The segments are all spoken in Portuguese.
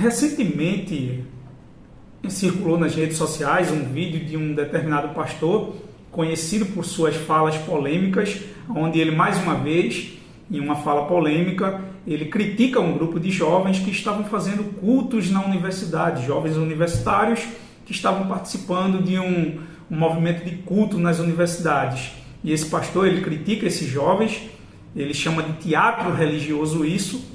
Recentemente circulou nas redes sociais um vídeo de um determinado pastor conhecido por suas falas polêmicas, onde ele mais uma vez, em uma fala polêmica, ele critica um grupo de jovens que estavam fazendo cultos na universidade, jovens universitários que estavam participando de um movimento de culto nas universidades. E esse pastor, ele critica esses jovens, ele chama de teatro religioso isso,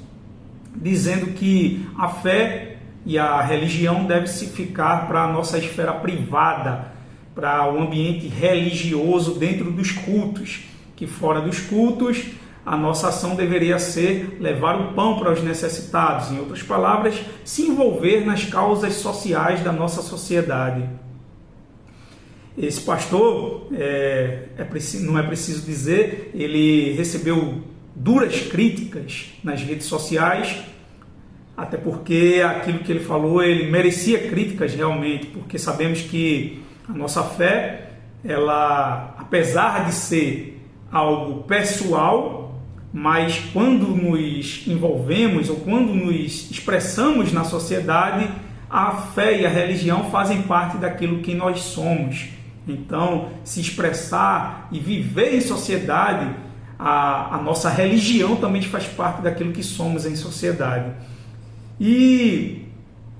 dizendo que a fé e a religião deve se ficar para a nossa esfera privada, para o ambiente religioso dentro dos cultos, que fora dos cultos a nossa ação deveria ser levar o pão para os necessitados, em outras palavras, se envolver nas causas sociais da nossa sociedade. Esse pastor, não é preciso dizer, ele recebeu duras críticas nas redes sociais, até porque aquilo que ele falou, ele merecia críticas realmente, porque sabemos que a nossa fé, ela, apesar de ser algo pessoal, mas quando nos envolvemos ou quando nos expressamos na sociedade, a fé e a religião fazem parte daquilo que nós somos. Então, se expressar e viver em sociedade, a nossa religião também faz parte daquilo que somos em sociedade. E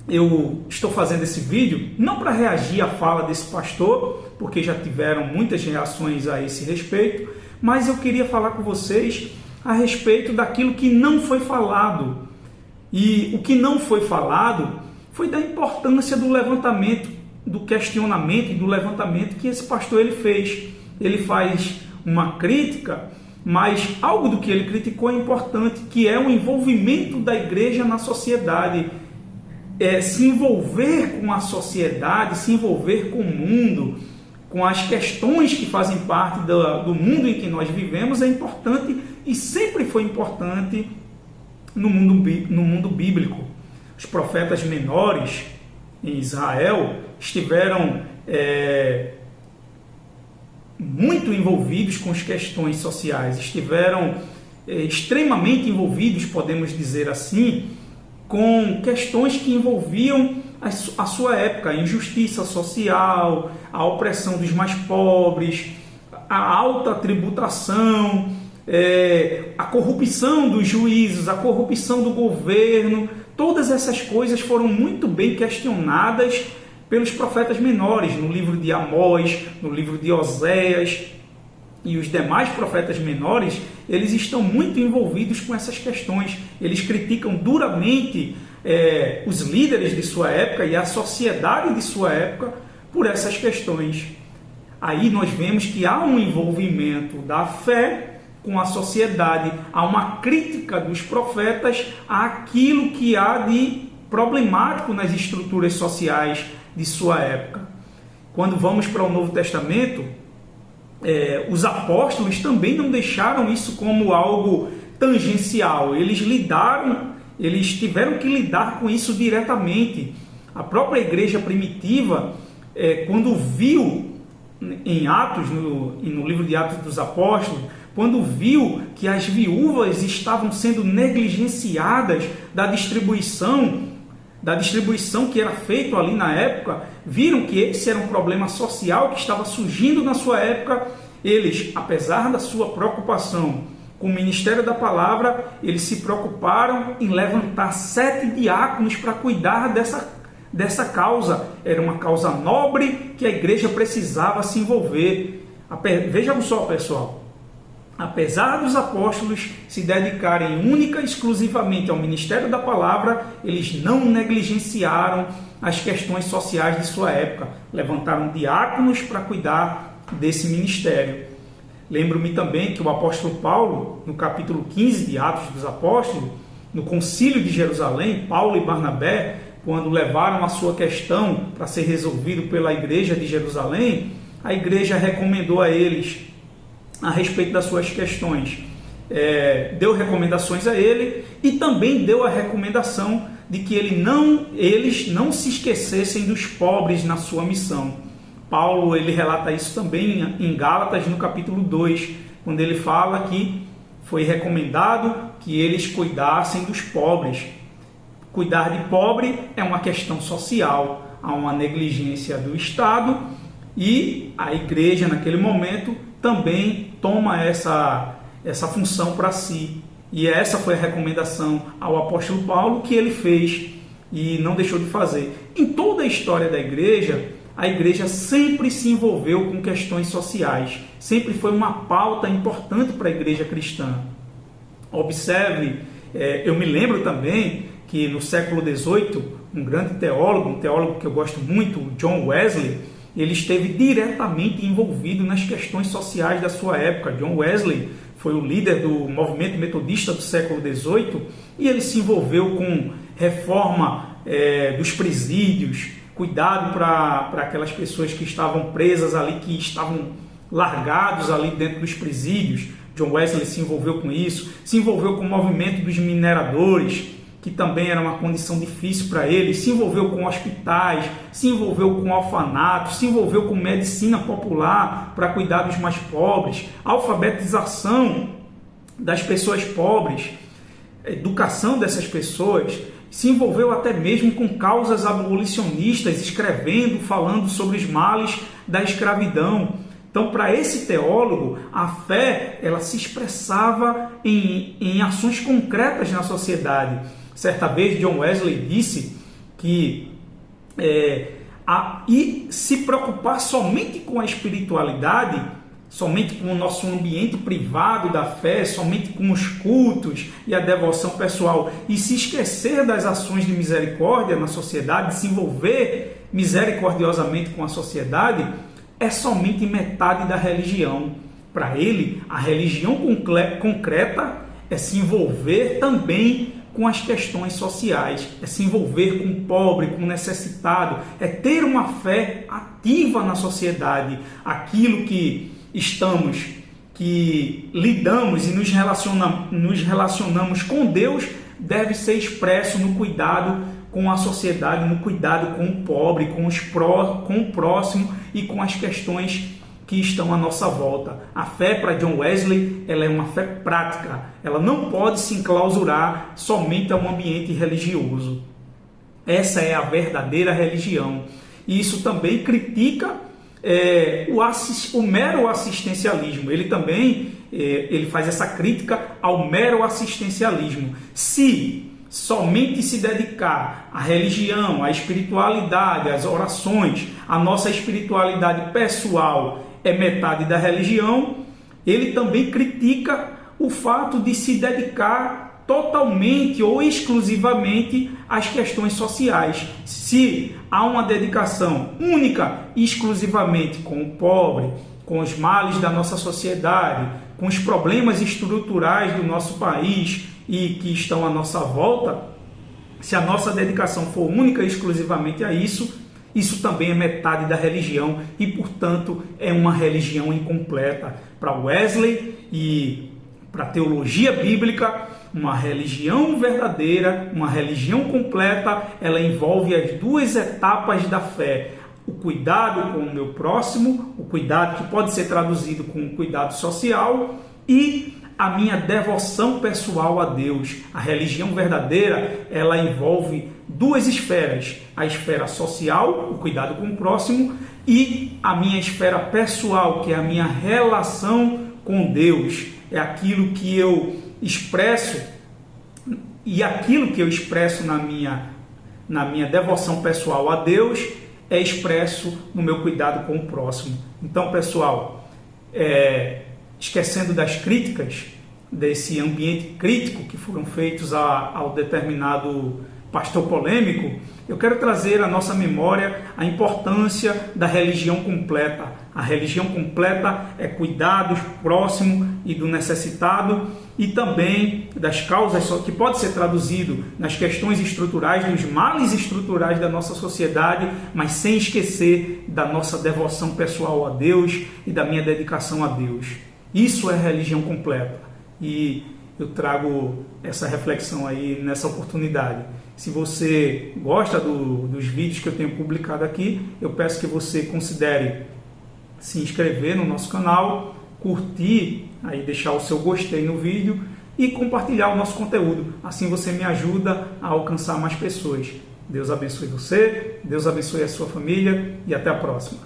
eu estou fazendo esse vídeo não para reagir à fala desse pastor, porque já tiveram muitas reações a esse respeito, mas eu queria falar com vocês a respeito daquilo que não foi falado. E o que não foi falado foi da importância do levantamento, do questionamento e do levantamento que esse pastor ele fez. Ele faz uma crítica, mas algo do que ele criticou é importante, que é o envolvimento da igreja na sociedade. Se envolver com a sociedade, se envolver com o mundo, com as questões que fazem parte do mundo em que nós vivemos é importante e sempre foi importante no mundo bíblico. Os profetas menores em Israel estiveram muito envolvidos com as questões sociais, estiveram extremamente envolvidos, podemos dizer assim, com questões que envolviam a sua época, a injustiça social, a opressão dos mais pobres, a alta tributação, a corrupção dos juízes, a corrupção do governo. Todas essas coisas foram muito bem questionadas pelos profetas menores, no livro de Amós, no livro de Oséias, e os demais profetas menores, eles estão muito envolvidos com essas questões. Eles criticam duramente os líderes de sua época e a sociedade de sua época por essas questões. Aí nós vemos que há um envolvimento da fé com a sociedade, há uma crítica dos profetas àquilo que há de problemático nas estruturas sociais de sua época. Quando vamos para o Novo Testamento, os apóstolos também não deixaram isso como algo tangencial. Eles tiveram que lidar com isso diretamente. A própria igreja primitiva, quando viu em Atos, no livro de Atos dos Apóstolos, quando viu que as viúvas estavam sendo negligenciadas da distribuição que era feito ali na época, viram que esse era um problema social que estava surgindo na sua época. Eles, apesar da sua preocupação com o ministério da palavra, eles se preocuparam em levantar 7 diáconos para cuidar dessa causa. Era uma causa nobre que a igreja precisava se envolver. Vejam só, pessoal, apesar dos apóstolos se dedicarem única e exclusivamente ao ministério da palavra, eles não negligenciaram as questões sociais de sua época. Levantaram diáconos para cuidar desse ministério. Lembro-me também que o apóstolo Paulo, no capítulo 15 de Atos dos Apóstolos, no concílio de Jerusalém, Paulo e Barnabé, quando levaram a sua questão para ser resolvido pela igreja de Jerusalém, a igreja recomendou a eles a respeito das suas questões. Deu recomendações a ele e também deu a recomendação de que eles não se esquecessem dos pobres na sua missão. Paulo ele relata isso também em Gálatas, no capítulo 2, quando ele fala que foi recomendado que eles cuidassem dos pobres. Cuidar de pobre é uma questão social, há uma negligência do Estado e a igreja, naquele momento, também toma essa função para si. E essa foi a recomendação ao apóstolo Paulo que ele fez e não deixou de fazer. Em toda a história da igreja, a igreja sempre se envolveu com questões sociais, sempre foi uma pauta importante para a igreja cristã. Observe, eu me lembro também que no século XVIII, um grande teólogo, um teólogo que eu gosto muito, John Wesley, ele esteve diretamente envolvido nas questões sociais da sua época. John Wesley foi o líder do movimento metodista do século XVIII e ele se envolveu com reforma dos presídios, cuidado para aquelas pessoas que estavam presas ali, que estavam largados ali dentro dos presídios. John Wesley se envolveu com isso, se envolveu com o movimento dos mineradores, que também era uma condição difícil para ele, se envolveu com hospitais, se envolveu com orfanatos, se envolveu com medicina popular para cuidar dos mais pobres, alfabetização das pessoas pobres, educação dessas pessoas, se envolveu até mesmo com causas abolicionistas, escrevendo, falando sobre os males da escravidão. Então, para esse teólogo, a fé ela se expressava em ações concretas na sociedade. Certa vez, John Wesley disse que e se preocupar somente com a espiritualidade, somente com o nosso ambiente privado da fé, somente com os cultos e a devoção pessoal, e se esquecer das ações de misericórdia na sociedade, se envolver misericordiosamente com a sociedade, é somente metade da religião. Para ele, a religião concreta é se envolver também com as questões sociais, é se envolver com o pobre, com o necessitado, é ter uma fé ativa na sociedade. Aquilo que lidamos e nos relacionamos com Deus deve ser expresso no cuidado com a sociedade, no cuidado com o pobre, com o próximo e com as questões que estão à nossa volta. A fé para John Wesley ela é uma fé prática, ela não pode se enclausurar somente a um ambiente religioso. Essa é a verdadeira religião. E isso também critica o mero assistencialismo. Ele também ele faz essa crítica ao mero assistencialismo. Se somente se dedicar à religião, à espiritualidade, às orações, a nossa espiritualidade pessoal é metade da religião, ele também critica o fato de se dedicar totalmente ou exclusivamente às questões sociais. Se há uma dedicação única e exclusivamente com o pobre, com os males da nossa sociedade, com os problemas estruturais do nosso país e que estão à nossa volta, se a nossa dedicação for única e exclusivamente a isso, isso também é metade da religião e, portanto, é uma religião incompleta. Para Wesley e para a teologia bíblica, uma religião verdadeira, uma religião completa, ela envolve as duas etapas da fé. O cuidado com o meu próximo, o cuidado que pode ser traduzido como cuidado social e a minha devoção pessoal a Deus. A religião verdadeira, ela envolve duas esferas, a esfera social, o cuidado com o próximo, e a minha esfera pessoal, que é a minha relação com Deus. É aquilo que eu expresso, e aquilo que eu expresso na minha devoção pessoal a Deus é expresso no meu cuidado com o próximo. Então, pessoal, esquecendo das críticas, desse ambiente crítico que foram feitos ao determinado pastor polêmico, eu quero trazer à nossa memória a importância da religião completa. A religião completa é cuidar do próximo e do necessitado e também das causas, que pode ser traduzido nas questões estruturais, nos males estruturais da nossa sociedade, mas sem esquecer da nossa devoção pessoal a Deus e da minha dedicação a Deus. Isso é religião completa. E eu trago essa reflexão aí nessa oportunidade. Se você gosta dos vídeos que eu tenho publicado aqui, eu peço que você considere se inscrever no nosso canal, curtir, aí deixar o seu gostei no vídeo e compartilhar o nosso conteúdo. Assim você me ajuda a alcançar mais pessoas. Deus abençoe você, Deus abençoe a sua família e até a próxima.